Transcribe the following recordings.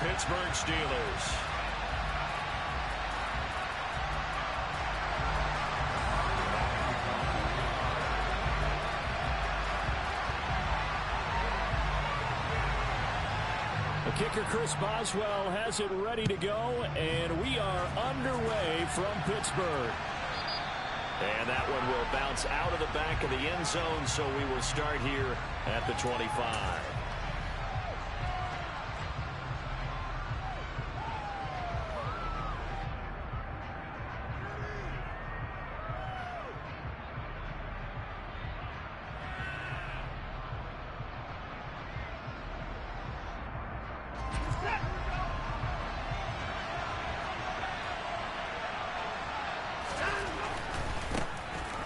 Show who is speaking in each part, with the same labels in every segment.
Speaker 1: Pittsburgh Steelers. The kicker, Chris Boswell, has it ready to go, and we are underway from Pittsburgh. And that one will bounce out of the back of the end zone, so we will start here at the 25.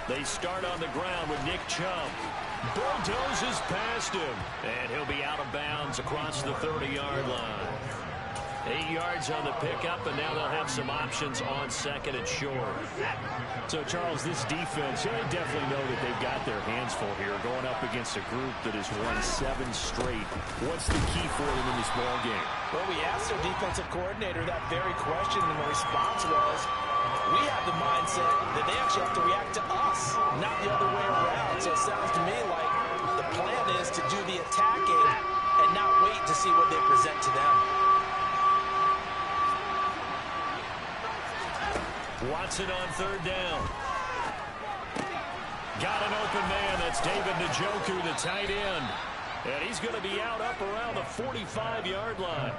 Speaker 1: They start on the ground with Nick Chubb. Bulldozes past him, and he'll be out of bounds across the 30-yard line. 8 yards on the pickup, and now they'll have some options on second and short.
Speaker 2: So, Charles, this defense, they definitely know that they've got their hands full here going up against a group that has won 7 straight. What's the key for them in this ball game?
Speaker 3: Well, we asked their defensive coordinator that very question, and the response was, we have the mindset that they actually have to react to us, not the other way around. So it sounds to me like the plan is to do the attacking and not wait to see what they present to them.
Speaker 1: Watson on third down. Got an open man. That's David Njoku, the tight end. And he's going to be out up around the 45-yard line.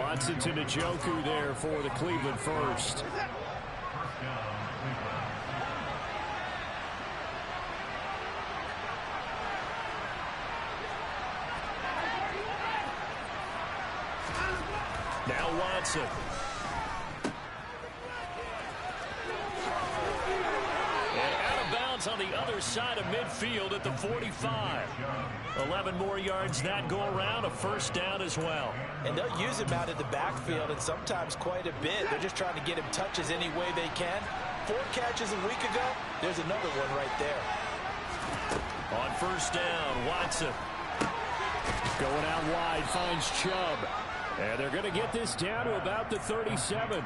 Speaker 2: Watson to Njoku there for the Cleveland first.
Speaker 1: Now Watson. And out of bounds on the other side of midfield at the 45. 11 more yards that go around, a first down as well.
Speaker 3: And they'll use him out of the backfield, and sometimes quite a bit. They're just trying to get him touches any way they can. 4 catches a week ago, there's another one right there.
Speaker 1: On first down, Watson.
Speaker 2: Going out wide, finds Chubb.
Speaker 1: And they're going to get this down to about the 37.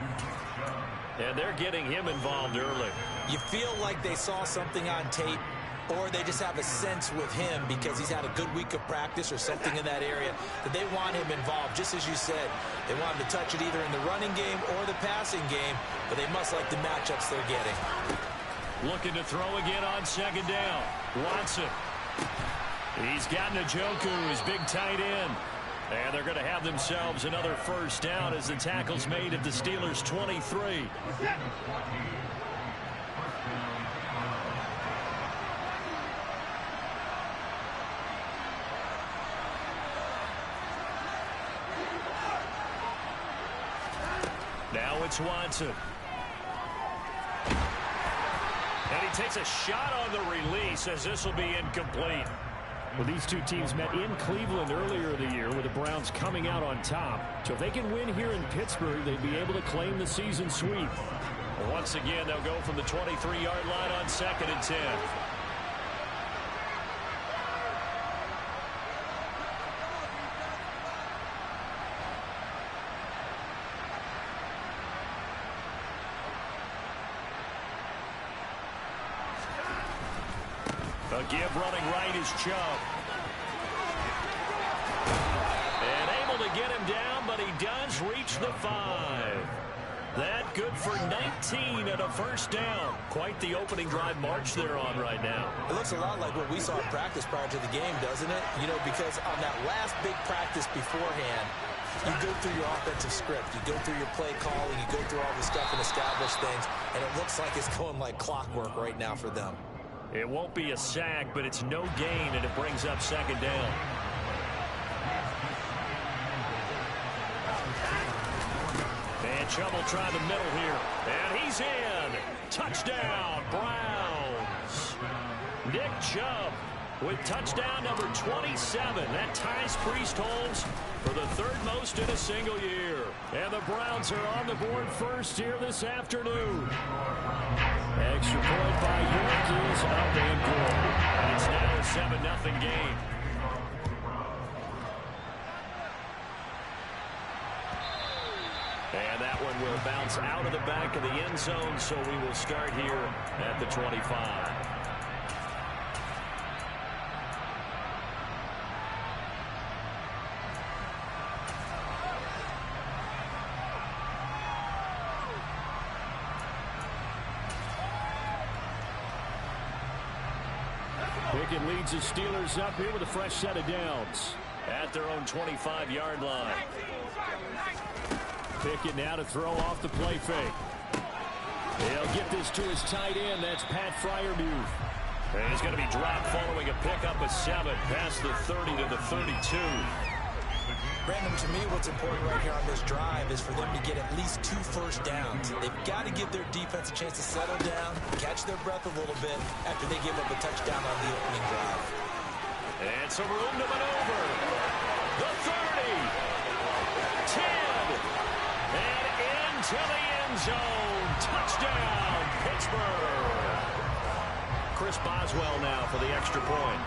Speaker 1: And they're getting him involved early.
Speaker 3: You feel like they saw something on tape, or they just have a sense with him because he's had a good week of practice or something in that area that they want him involved. Just as you said, they want him to touch it either in the running game or the passing game, but they must like the matchups they're getting.
Speaker 1: Looking to throw again on second down. Watson. He's got Njoku, his big tight end. And they're going to have themselves another first down as the tackle's made at the Steelers' 23. Now it's Watson. And he takes a shot on the release as this will be incomplete.
Speaker 2: Well, these two teams met in Cleveland earlier in the year with the Browns coming out on top. So if they can win here in Pittsburgh, they'd be able to claim the season sweep.
Speaker 1: Once again, they'll go from the 23-yard line on second and 10. A give running right is Chubb. And able to get him down, but he does reach the 5. That good for 19 and a first down. Quite the opening drive march they're on right now.
Speaker 3: It looks a lot like what we saw in practice prior to the game, doesn't it? You know, because on that last big practice beforehand, you go through your offensive script. You go through your play calling. You go through all the stuff and establish things. And it looks like it's going like clockwork right now for them.
Speaker 1: It won't be a sack, but it's no gain, and it brings up second down. And Chubb will try the middle here. And he's in. Touchdown, Browns. Nick Chubb with touchdown number 27. That ties Priest Holmes for the third most in a single year. And the Browns are on the board first here this afternoon. Extra point by York is up and good. And it's now a 7-0 game. And that one will bounce out of the back of the end zone, so we will start here at the 25.
Speaker 2: Pickett leads the Steelers up here with a fresh set of downs.
Speaker 1: At their own 25-yard line.
Speaker 2: Pickett now to throw off the play fake. He'll get this to his tight end. That's Pat Freiermuth.
Speaker 1: And he's going to be dropped following a pickup of 7 past the 30 to the 32.
Speaker 3: Brandon, to me, what's important right here on this drive is for them to get at least 2 first downs. They've got to give their defense a chance to settle down, catch their breath a little bit after they give up a touchdown on the opening drive.
Speaker 1: And some room to maneuver. The 30. 10. And into the end zone. Touchdown, Pittsburgh. Chris Boswell now for the extra point.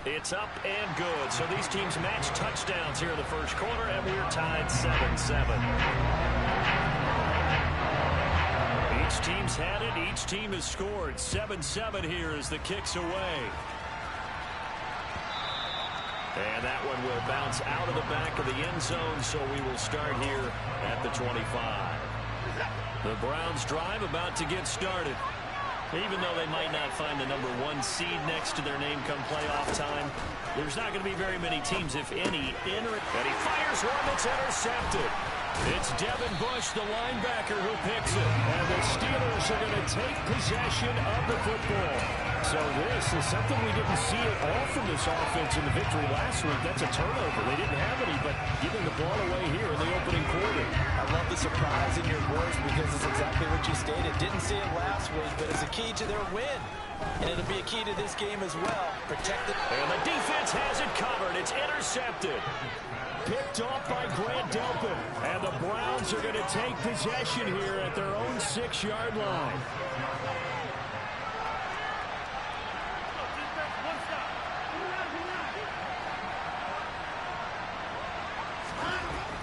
Speaker 1: It's up and good. So these teams match touchdowns here in the first quarter, and we're tied 7-7. Each team's had it. Each team has scored. 7-7 here as the kick's away. And that one will bounce out of the back of the end zone, so we will start here at the 25. The Browns drive about to get started. Even though they might not find the number 1 seed next to their name come playoff time, there's not going to be very many teams, if any, in or... And he fires one that's intercepted. It's Devin Bush, the linebacker, who picks it.
Speaker 2: And the Steelers are going to take possession of the football. So this is something we didn't see at all from this offense in the victory last week. That's a turnover. They didn't have any, but giving the ball away here in the opening quarter.
Speaker 3: I love the surprise in your words because it's exactly what you stated. Didn't see it last week, but it's a key to their win. And it'll be a key to this game as well. Protect it.
Speaker 1: And the defense has it covered. It's intercepted.
Speaker 2: Picked off by Grant Delpit. And the Browns are going to take possession here at their own 6-yard line.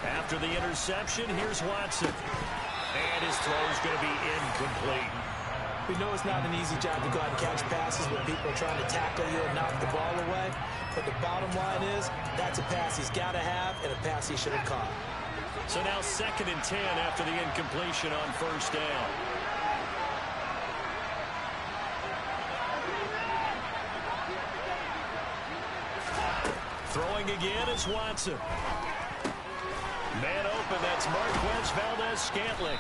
Speaker 1: After the interception, here's Watson. And his throw's going to be incomplete.
Speaker 3: We know it's not an easy job to go out and catch passes when people are trying to tackle you and knock the ball away. But the bottom line is, that's a pass he's got to have and a pass he should have caught.
Speaker 1: So now 2nd and 10 after the incompletion on first down. Throwing again is Watson. Man open, that's Marquez Valdes-Scantling.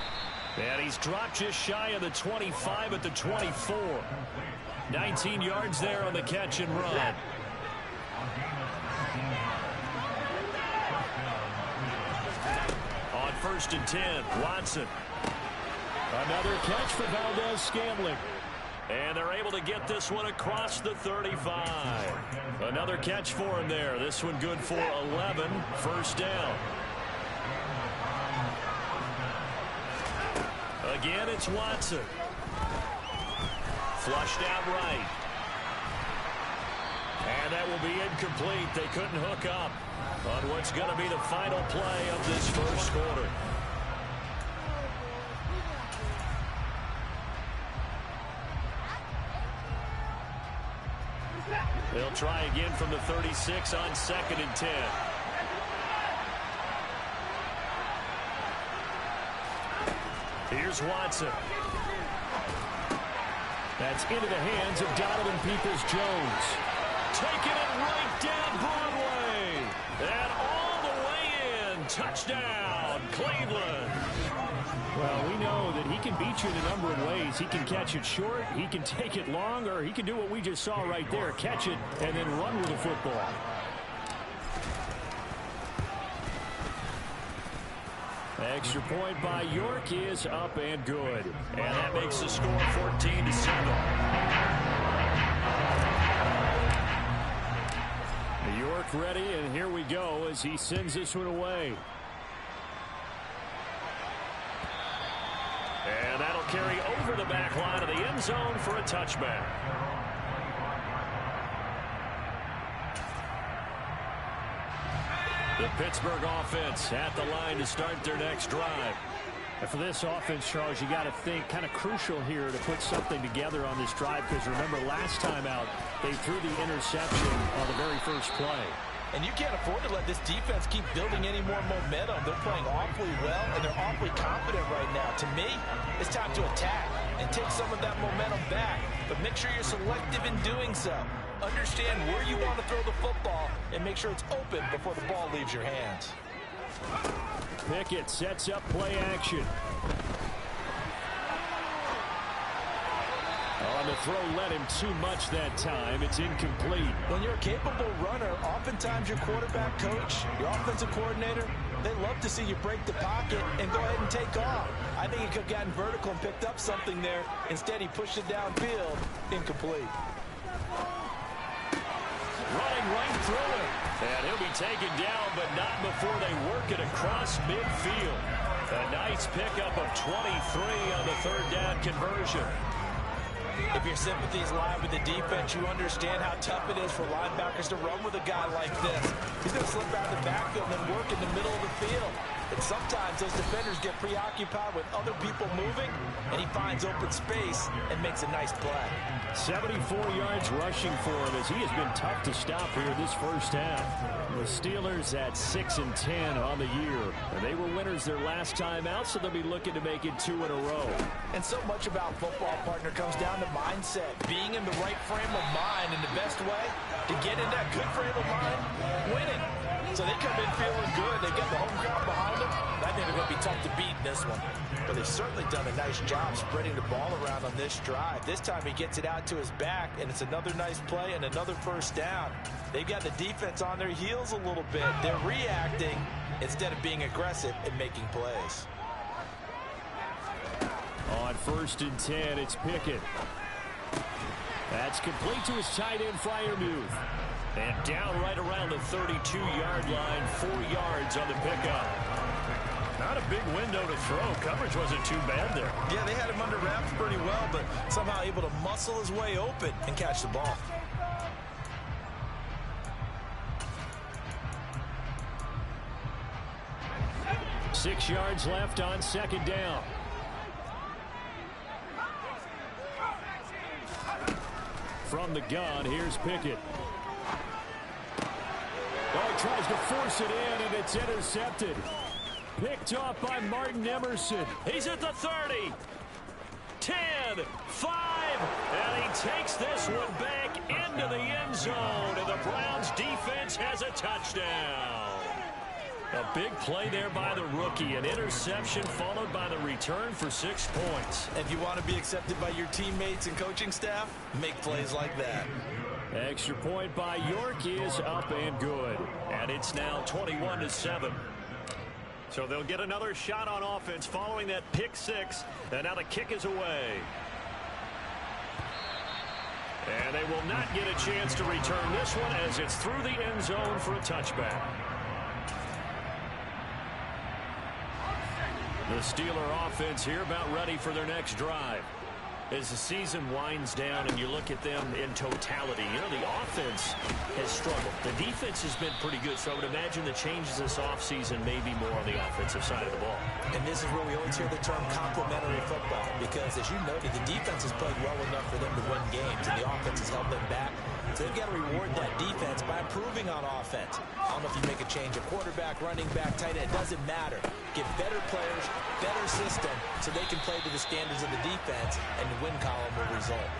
Speaker 1: And he's dropped just shy of the 25 at the 24. 19 yards there on the catch and run. On 1st and 10, Watson.
Speaker 2: Another catch for Valdes-Scantling.
Speaker 1: And they're able to get this one across the 35. Another catch for him there. This one good for 11. First down. Again, it's Watson. Flushed out right. And that will be incomplete. They couldn't hook up on what's going to be the final play of this first quarter. They'll try again from the 36 on 2nd and 10. Here's Watson.
Speaker 2: That's into the hands of Donovan Peoples-Jones.
Speaker 1: Taking it right down Broadway. And all the way in. Touchdown, Cleveland.
Speaker 2: Well, we know that he can beat you in a number of ways. He can catch it short, he can take it long, or he can do what we just saw right there, catch it and then run with the football. Extra point by York is up and good.
Speaker 1: And that makes the score 14-7.
Speaker 2: York ready, and here we go as he sends this one away.
Speaker 1: And that'll carry over the back line of the end zone for a touchback. The Pittsburgh offense at the line to start their next drive.
Speaker 2: And for this offense, Charles, you got to think kind of crucial here to put something together on this drive, because remember last time out they threw the interception on the very first play.
Speaker 3: And you can't afford to let this defense keep building any more momentum. They're playing awfully well, and they're awfully confident right now. To me, it's time to attack and take some of that momentum back. But make sure you're selective in doing so. Understand where you want to throw the football and make sure it's open before the ball leaves your hands.
Speaker 2: Pickett sets up play action. On the throw, led him too much that time. It's incomplete.
Speaker 3: When you're a capable runner, oftentimes your quarterback coach, your offensive coordinator, they love to see you break the pocket and go ahead and take off. I think he could have gotten vertical and picked up something there. Instead, he pushed it downfield. Incomplete.
Speaker 1: Running right through it. And he'll be taken down, but not before they work it across midfield. A nice pickup of 23 on the third down conversion.
Speaker 3: If your sympathies lie with the defense, you understand how tough it is for linebackers to run with a guy like this. He's going to slip out of the backfield and then work in the middle of the field. And sometimes those defenders get preoccupied with other people moving, and he finds open space and makes a nice play.
Speaker 2: 74 yards rushing for him, as he has been tough to stop here this first half. The Steelers at 6-10 on the year. And they were winners their last time out, so they'll be looking to make it 2 in a row.
Speaker 3: And so much about football, partner, comes down to mindset. Being in the right frame of mind, and the best way to get in that good frame of mind, winning. So they come in feeling good. They get the home crowd behind them. I think they're going to be tough to beat in this one. But they've certainly done a nice job spreading the ball around on this drive. This time he gets it out to his back, and it's another nice play and another first down. They've got the defense on their heels a little bit. They're reacting instead of being aggressive and making plays.
Speaker 2: On 1st and 10, it's Pickett. That's complete to his tight end, Freiermuth.
Speaker 1: And down right around the 32-yard line, 4 yards on the pickup. Not a big window to throw. Coverage wasn't too bad there.
Speaker 3: Yeah, they had him under wraps pretty well, but somehow able to muscle his way open and catch the ball.
Speaker 2: Six yards left on 2nd down. From the gun, here's Pickett. Oh, he tries to force it in, and it's intercepted. Picked off by Martin Emerson.
Speaker 1: He's at the 30. 10, 5, and he takes this one back into the end zone, and the Browns defense has a touchdown. A big play there by the rookie. An interception followed by the return for 6 points.
Speaker 3: If you want to be accepted by your teammates and coaching staff, make plays like that.
Speaker 2: Extra point by York is up and good.
Speaker 1: And it's now 21-7. So they'll get another shot on offense following that pick 6. And now the kick is away. And they will not get a chance to return this one as it's through the end zone for a touchback. The Steeler offense here about ready for their next drive. As the season winds down and you look at them in totality, you know, the offense has struggled. The defense has been pretty good, so I would imagine the changes this offseason may be more on the offensive side of the ball.
Speaker 3: And this is where we always hear the term complementary football, because as you noted, the defense has played well enough for them to win games, and the offense has held them back. So they've got to reward that defense by improving on offense. I don't know if you make a change, a quarterback, running back, tight end, it doesn't matter. Get better players, better system, so they can play to the standards of the defense, and the win column will result.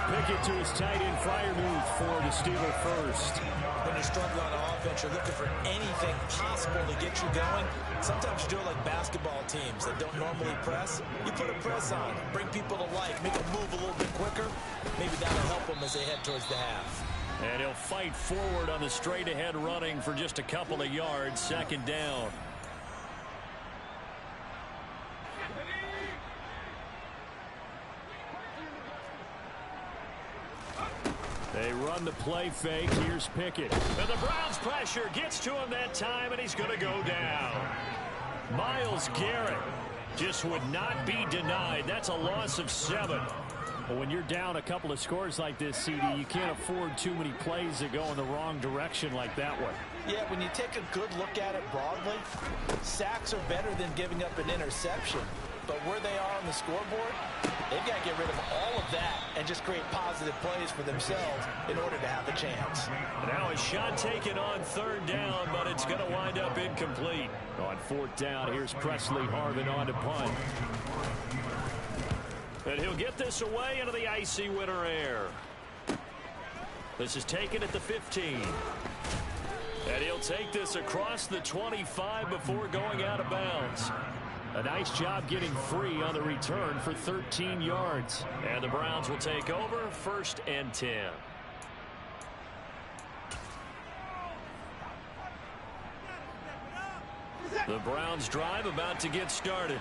Speaker 2: Pickett to his tight end, Freiermuth for the Steeler first.
Speaker 3: When you're struggling on offense, you're looking for anything possible to get you going. Sometimes you do it like basketball teams that don't normally press. You put a press on, bring people to life, make them move a little bit quicker. Maybe that'll help them as they head towards the half.
Speaker 1: And he'll fight forward on the straight-ahead running for just a couple of yards, 2nd down.
Speaker 2: They run the play fake. Here's Pickett.
Speaker 1: And the Browns pressure gets to him that time, and he's going to go down. Myles Garrett just would not be denied. That's a loss of 7.
Speaker 2: Well, when you're down a couple of scores like this, CD, you can't afford too many plays that go in the wrong direction like that one.
Speaker 3: Yeah, when you take a good look at it broadly, sacks are better than giving up an interception. But where they are on the scoreboard, they've got to get rid of all of that and just create positive plays for themselves in order to have a chance.
Speaker 1: Now a shot taken on third down, but it's going to wind up incomplete.
Speaker 2: On fourth down, here's Presley Harvin on to punt.
Speaker 1: And he'll get this away into the icy winter air. This is taken at the 15. And he'll take this across the 25 before going out of bounds.
Speaker 2: A nice job getting free on the return for 13 yards.
Speaker 1: And the Browns will take over 1st and 10. The Browns drive about to get started.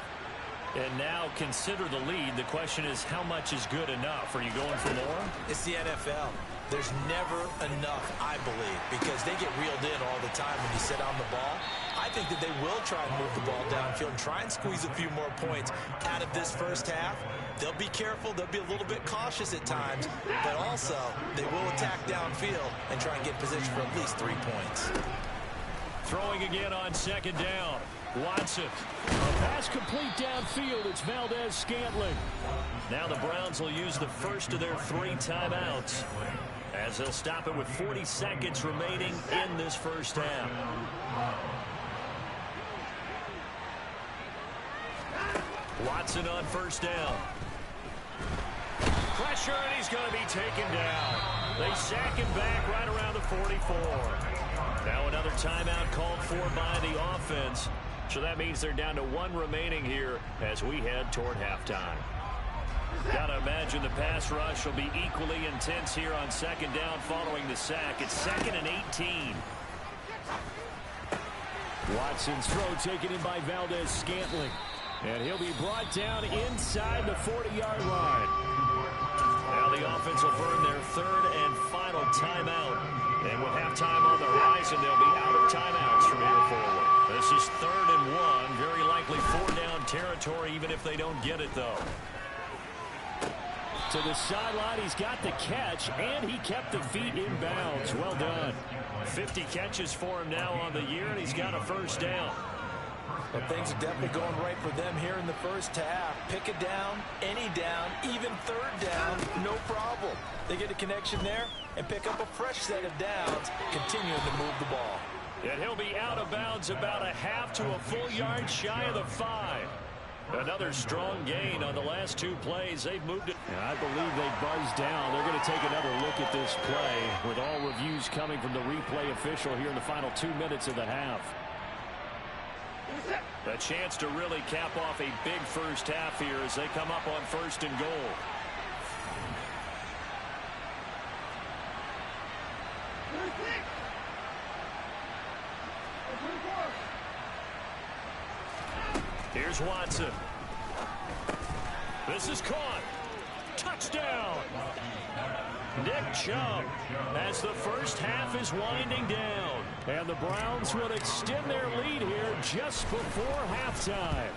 Speaker 1: And now consider the lead. The question is, how much is good enough? Are you going for more?
Speaker 3: It's the NFL. There's never enough, I believe, because they get reeled in all the time when you sit on the ball. I think that they will try and move the ball downfield and try and squeeze a few more points out of this first half. They'll be careful. They'll be a little bit cautious at times, but also they will attack downfield and try and get position for at least 3 points.
Speaker 1: Throwing again on 2nd down. Watson.
Speaker 2: A pass complete downfield. It's Valdes-Scantling.
Speaker 1: Now the Browns will use the first of their 3 timeouts, as they'll stop it with 40 seconds remaining in this first half. Watson on 1st down. Pressure, and he's going to be taken down. They sack him back right around the 44. Now another timeout called for by the offense. So that means they're down to 1 remaining here as we head toward halftime. Gotta imagine the pass rush will be equally intense here on 2nd down following the sack. It's 2nd and 18.
Speaker 2: Watson's throw taken in by Valdes-Scantling. And he'll be brought down inside the 40-yard line.
Speaker 1: Now the offense will burn their 3rd and final timeout. And with halftime on the horizon, they'll be out of timeouts from here forward. This is 3rd and 1. Very likely 4-down territory, even if they don't get it, though.
Speaker 2: To the sideline, he's got the catch, and he kept the feet in bounds. Well done.
Speaker 1: 50 catches for him now on the year, and he's got a 1st down.
Speaker 3: But things are definitely going right for them here in the first half. Pick a down, any down, even 3rd down, no problem. They get a connection there and pick up a fresh set of downs, continuing to move the ball.
Speaker 1: And he'll be out of bounds about a half to a full yard shy of the 5. Another strong gain on the last 2 plays. They've moved it.
Speaker 2: And I believe they buzzed down. They're going to take another look at this play with all reviews coming from the replay official here in the final 2 minutes of the half.
Speaker 1: A chance to really cap off a big first half here as they come up on 1st and goal. Here's Watson. This is caught. Touchdown. Nick Chubb as the first half is winding down.
Speaker 2: And the Browns will extend their lead here just before halftime.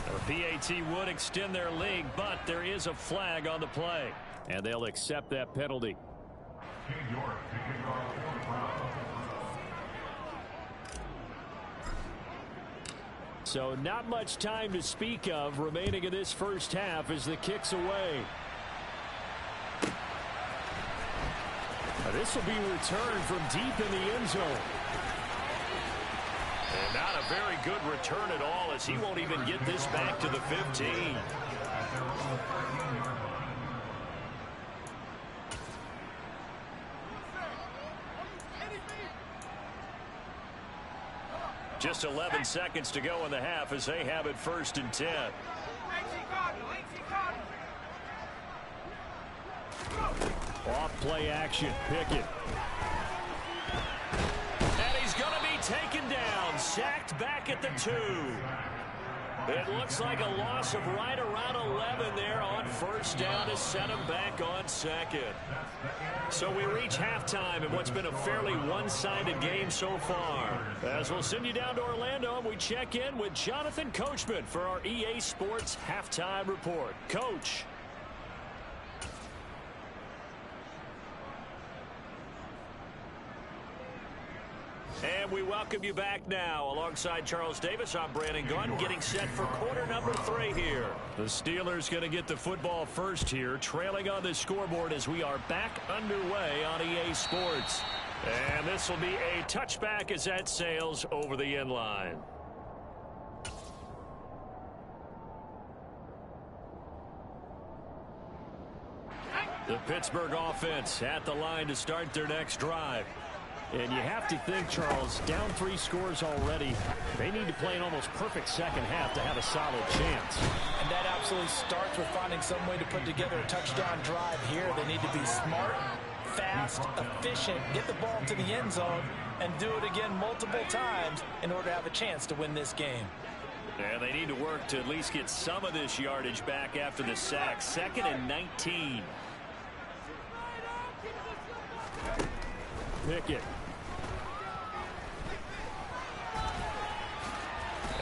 Speaker 1: The PAT would extend their lead, but there is a flag on the play.
Speaker 2: And they'll accept that penalty. So not much time to speak of remaining in this first half as the kick's away. This will be returned from deep in the end zone.
Speaker 1: And not a very good return at all, as he won't even get this back to the 15. Just 11 seconds to go in the half as they have it 1st and 10.
Speaker 2: Off play action. Pickett.
Speaker 1: And he's going to be taken down. Sacked back at the 2. It looks like a loss of right around 11 there on 1st down to set him back on 2nd. So we reach halftime in what's been a fairly one-sided game so far. As we'll send you down to Orlando, and we check in with Jonathan Coachman for our EA Sports Halftime Report. Coach. And we welcome you back now. Alongside Charles Davis, I'm Brandon Gunn, getting set for quarter number 3 here. The Steelers going to get the football first here, trailing on the scoreboard as we are back underway on EA Sports. And this will be a touchback as that sails over the end line. The Pittsburgh offense at the line to start their next drive.
Speaker 2: And you have to think, Charles, down 3 scores already. They need to play an almost perfect second half to have a solid chance.
Speaker 3: And that absolutely starts with finding some way to put together a touchdown drive here. They need to be smart, fast, efficient, get the ball to the end zone, and do it again multiple times in order to have a chance to win this game.
Speaker 1: And they need to work to at least get some of this yardage back after the sack. 2nd and 19.
Speaker 2: Pickett.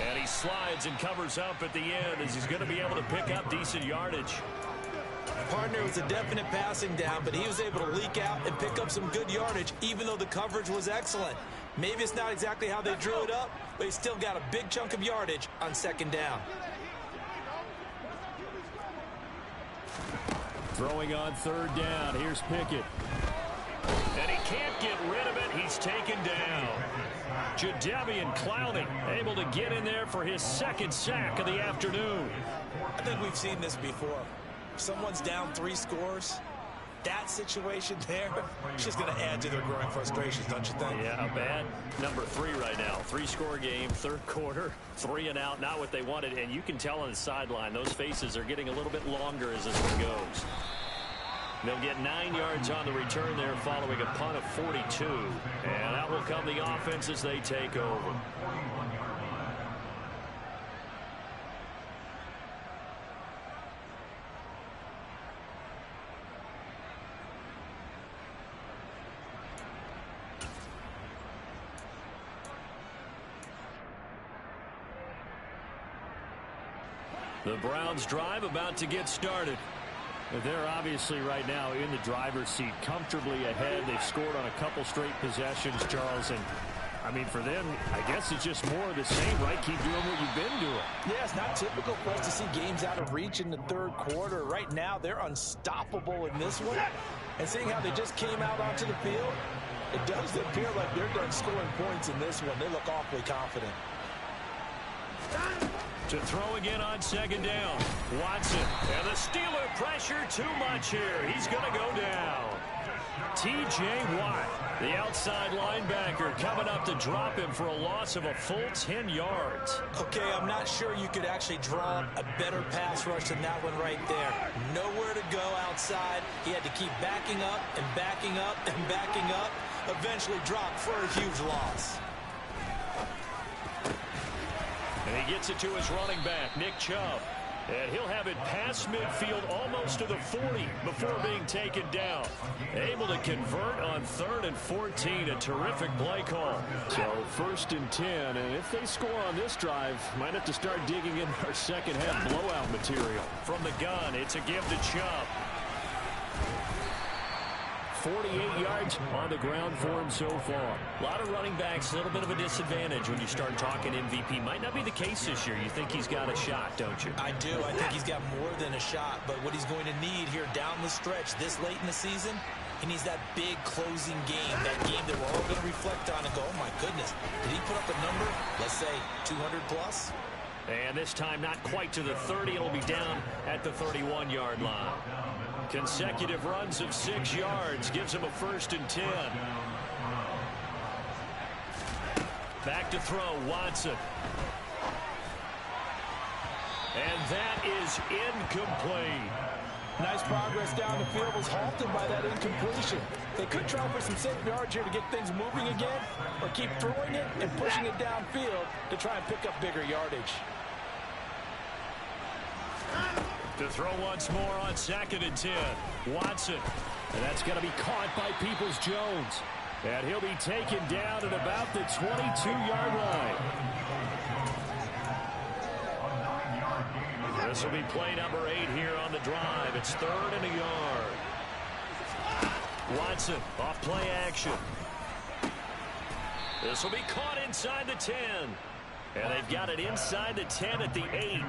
Speaker 1: And he slides and covers up at the end as he's going to be able to pick up decent yardage.
Speaker 3: Partner was a definite passing down, but he was able to leak out and pick up some good yardage, even though the coverage was excellent. Maybe it's not exactly how they drew it up, but he still got a big chunk of yardage on 2nd down.
Speaker 2: Throwing on 3rd down. Here's Pickett.
Speaker 1: And he can't get rid of it. He's taken down. Jadeveon Clowney able to get in there for his 2nd sack of the afternoon.
Speaker 3: I think we've seen this before. If someone's down 3 scores, that situation there, it's just going to add to their growing frustrations, don't you think?
Speaker 1: Yeah, a bad number 3 right now. 3-score game, 3rd quarter, 3 and out, not what they wanted. And you can tell on the sideline, those faces are getting a little bit longer as this one goes. They'll get 9 yards on the return there following a punt of 42. And out will come the offense as they take over. The Browns drive about to get started.
Speaker 2: They're obviously right now in the driver's seat, comfortably ahead. They've scored on a couple straight possessions, Charles. And, I mean, for them, I guess it's just more of the same, right? Keep doing what you've been doing.
Speaker 3: Yeah, it's not typical for us to see games out of reach in the 3rd quarter. Right now, they're unstoppable in this one. And seeing how they just came out onto the field, it does appear like they're done scoring points in this one. They look awfully confident.
Speaker 1: To throw again on 2nd down. Watson. And the Steeler pressure too much here. He's going to go down. T.J. Watt, the outside linebacker, coming up to drop him for a loss of a full 10 yards.
Speaker 3: Okay, I'm not sure you could actually draw a better pass rush than that one right there. Nowhere to go outside. He had to keep backing up and backing up and backing up. Eventually dropped for a huge loss.
Speaker 1: And he gets it to his running back, Nick Chubb. And he'll have it past midfield almost to the 40 before being taken down. Able to convert on 3rd and 14. A terrific play call.
Speaker 2: So 1st and 10. And if they score on this drive, might have to start digging in our second half blowout material.
Speaker 1: From the gun, it's a give to Chubb.
Speaker 2: 48 yards on the ground for him so far.
Speaker 1: A lot of running backs, a little bit of a disadvantage when you start talking MVP. Might not be the case this year. You think he's got a shot, don't you?
Speaker 3: I do. I think he's got more than a shot. But what he's going to need here down the stretch this late in the season, he needs that big closing game, that game that we're all going to reflect on and go, oh, my goodness, did he put up a number, let's say, 200 plus?
Speaker 1: And this time not quite to the 30. It'll be down at the 31-yard line. Consecutive runs of 6 yards gives him a 1st and 10. Back to throw, Watson. And that is incomplete.
Speaker 3: Nice progress down the field, was halted by that incompletion. They could try for some safe yards here to get things moving again, or keep throwing it and pushing it downfield to try and pick up bigger yardage.
Speaker 1: To throw once more on 2nd and 10. Watson.
Speaker 2: And that's going to be caught by Peoples-Jones. And he'll be taken down at about the 22-yard line.
Speaker 1: This will be play number 8 here on the drive. It's 3rd and a yard. Watson off play action. This will be caught inside the 10. And they've got it inside the 10 at the 8.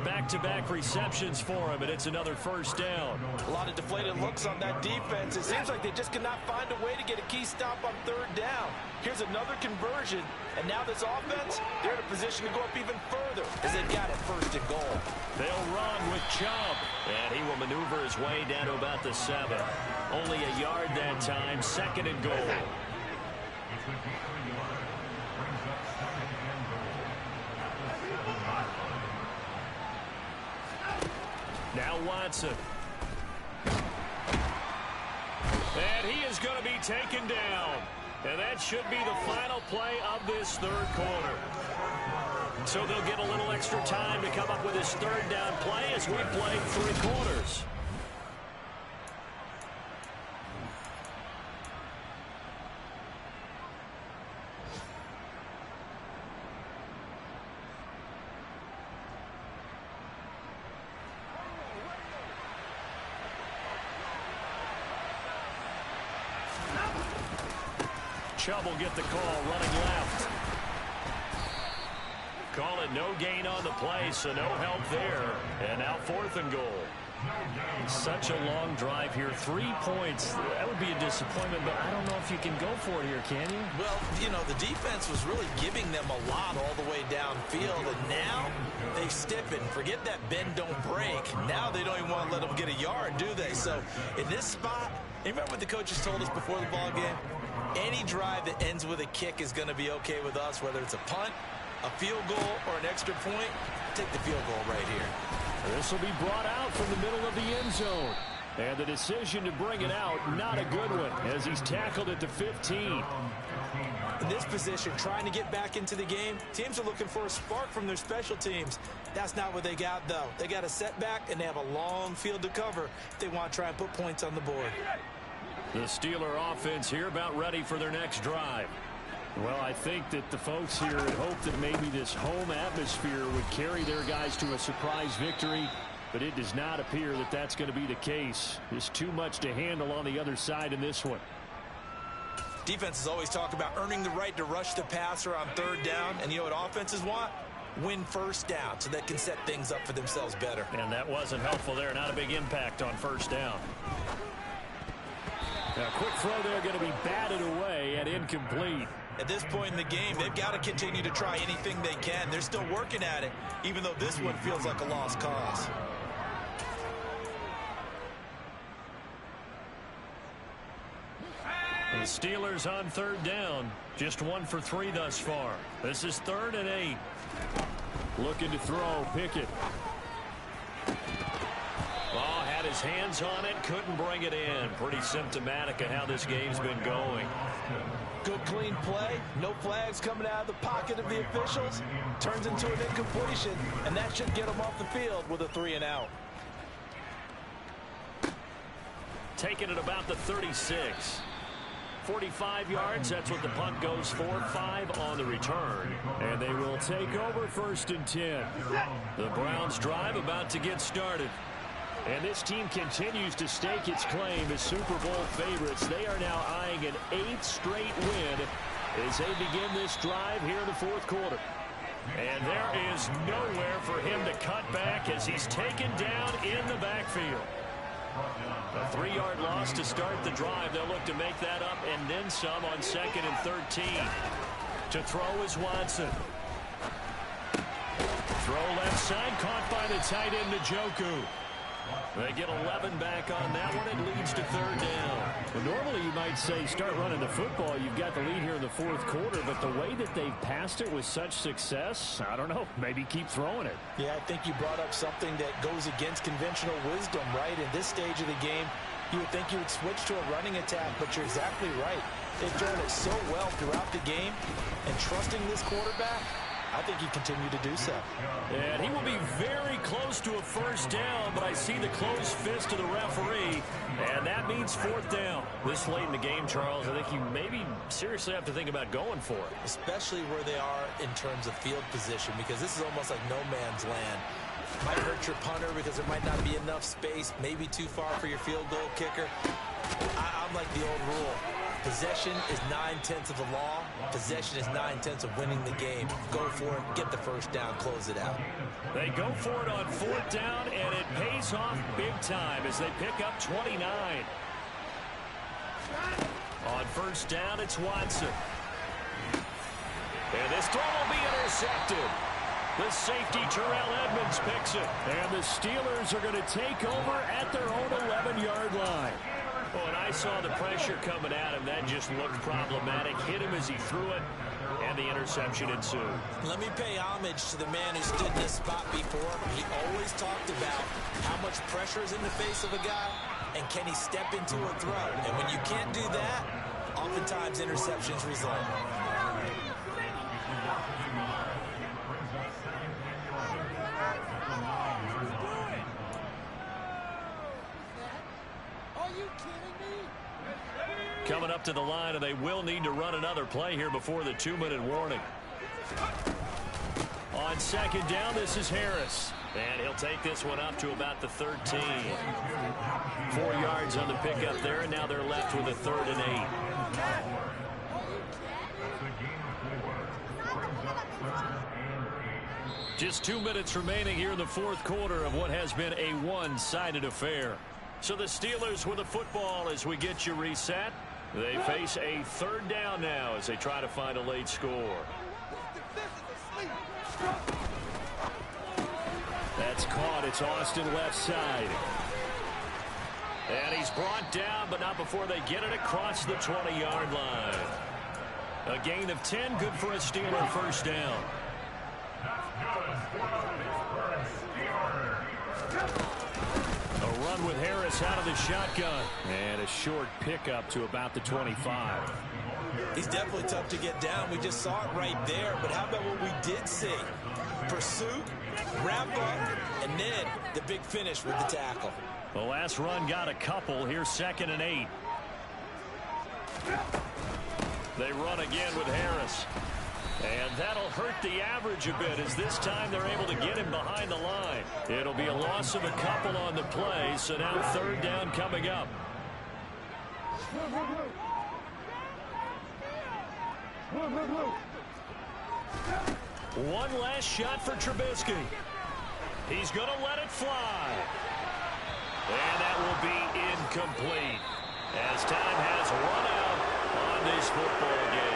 Speaker 1: Back-to-back receptions for him, and it's another first down.
Speaker 3: A lot of deflated looks on that defense. It seems like they just cannot find a way to get a key stop on third down. Here's another conversion, and now this offense, they're in a position to go up even further as they've got it first and goal.
Speaker 1: They'll run with Chubb, and he will maneuver his way down to about the 7. Only a yard that time, second and goal. Now Watson. And he is going to be taken down. And that should be the final play of this third quarter. So they'll get a little extra time to come up with this third down play as we play 3 quarters. Chubb will get the call, running left. Call it no gain on the play, so no help there. And now 4th and goal. Such a long drive here. 3 points. That would be a disappointment, but I don't know if you can go for it here, can you?
Speaker 3: Well, you know, the defense was really giving them a lot all the way downfield, and now they stiffen. Forget that bend, don't break. Now they don't even want to let them get a yard, do they? So in this spot, remember what the coaches told us before the ball game? Any drive that ends with a kick is going to be okay with us, whether it's a punt, a field goal, or an extra point. Take the field goal right here.
Speaker 2: This will be brought out from the middle of the end zone. And the decision to bring it out, not a good one, as he's tackled at the 15.
Speaker 3: In this position, trying to get back into the game, teams are looking for a spark from their special teams. That's not what they got, though. They got a setback, and they have a long field to cover if they want to try and put points on the board.
Speaker 1: The Steeler offense here about ready for their next drive.
Speaker 2: Well, I think that the folks here had hoped that maybe this home atmosphere would carry their guys to a surprise victory, but it does not appear that that's going to be the case. There's too much to handle on the other side in this one.
Speaker 3: Defenses always talk about earning the right to rush the passer on third down, and you know what offenses want? Win first down so they can set things up for themselves better.
Speaker 1: And that wasn't helpful there. Not a big impact on first down.
Speaker 2: Now, quick throw there going to be batted away and incomplete.
Speaker 3: At this point in the game, they've got to continue to try anything they can. They're still working at it, even though this one feels like a lost cause.
Speaker 1: The Steelers on third down. Just 1 for 3 thus far. This is 3rd and 8.
Speaker 2: Looking to throw, Pickett.
Speaker 1: Oh, had his hands on it, couldn't bring it in. Pretty symptomatic of how this game's been going.
Speaker 3: Good clean play, no flags coming out of the pocket of the officials. Turns into an incompletion, and that should get them off the field with a 3 and out.
Speaker 1: Taking it about the 36. 45 yards, that's what the punt goes for. 5 on the return.
Speaker 2: And they will take over 1st and 10.
Speaker 1: The Browns drive about to get started.
Speaker 2: And this team continues to stake its claim as Super Bowl favorites. They are now eyeing an 8th straight win as they begin this drive here in the 4th quarter.
Speaker 1: And there is nowhere for him to cut back as he's taken down in the backfield. A 3-yard loss to start the drive. They'll look to make that up and then some on 2nd and 13. To throw is Watson. Throw left side, caught by the tight end Njoku. They get 11 back on that one. It leads to 3rd down.
Speaker 2: Well, normally you might say start running the football. You've got the lead here in the 4th quarter, but the way that they've passed it with such success, I don't know, maybe keep throwing it.
Speaker 3: Yeah, I think you brought up something that goes against conventional wisdom, right? In this stage of the game, you would think you would switch to a running attack, but you're exactly right. They've done it so well throughout the game, and trusting this quarterback, I think he continued to do so.
Speaker 1: And he will be very close to a 1st down, but I see the closed fist of the referee, and that means 4th down. This late in the game, Charles, I think you maybe seriously have to think about going for it.
Speaker 3: Especially where they are in terms of field position, because this is almost like no man's land. Might hurt your punter because there might not be enough space, maybe too far for your field goal kicker. I'm like the old rule. Possession is 9/10 of the law. Possession is 9/10 of winning the game. Go for it, get the first down, close it out.
Speaker 1: They go for it on 4th down, and it pays off big time as they pick up 29. On 1st down, it's Watson. And this throw will be intercepted. The safety, Terrell Edmonds, picks it.
Speaker 2: And the Steelers are going to take over at their own 11-yard line.
Speaker 1: Oh, and I saw the pressure coming at him. That just looked problematic. Hit him as he threw it, and the interception ensued.
Speaker 3: Let me pay homage to the man who stood in this spot before. He always talked about how much pressure is in the face of a guy, and can he step into a throw. And when you can't do that, oftentimes interceptions result.
Speaker 1: Coming up to the line, and they will need to run another play here before the 2-minute warning. On 2nd down, this is Harris. And he'll take this one up to about the 13. 4 yards on the pickup there, and now they're left with a 3rd and 8. Just 2 minutes remaining here in the 4th quarter of what has been a one-sided affair. So the Steelers with the football as we get you reset. They face a 3rd down now as they try to find a late score.
Speaker 2: That's caught. It's Austin left side.
Speaker 1: And he's brought down, but not before they get it across the 20-yard line. A gain of 10, good for a Steeler 1st down.
Speaker 2: A run with Harris out of the shotgun. And a short pickup to about the 25.
Speaker 3: He's definitely tough to get down. We just saw it right there. But how about what we did see? Pursuit, wrap up, and then the big finish with the tackle.
Speaker 1: The last run got a couple. Here's 2nd and 8. They run again with Harris. And that'll hurt the average a bit as this time they're able to get him behind the line. It'll be a loss of a couple on the play, so now 3rd down coming up. One last shot for Trubisky. He's going to let it fly. And that will be incomplete as time has run out on this football game.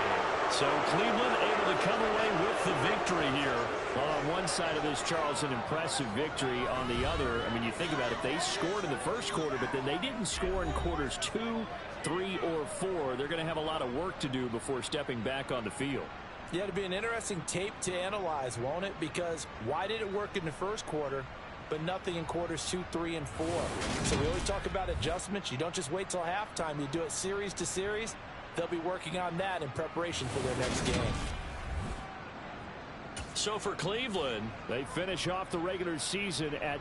Speaker 2: So Cleveland able to come away with the victory here. Well, on one side of this, Charles, an impressive victory. On the other, I mean, you think about it, they scored in the 1st quarter, but then they didn't score in quarters 2, 3, or 4. They're going to have a lot of work to do before stepping back on the field.
Speaker 3: Yeah, it'll be an interesting tape to analyze, won't it? Because why did it work in the 1st quarter, but nothing in quarters 2, 3, and 4? So we always talk about adjustments. You don't just wait till halftime. You do it series to series. They'll be working on that in preparation for their next game.
Speaker 2: So for Cleveland, they finish off the regular season at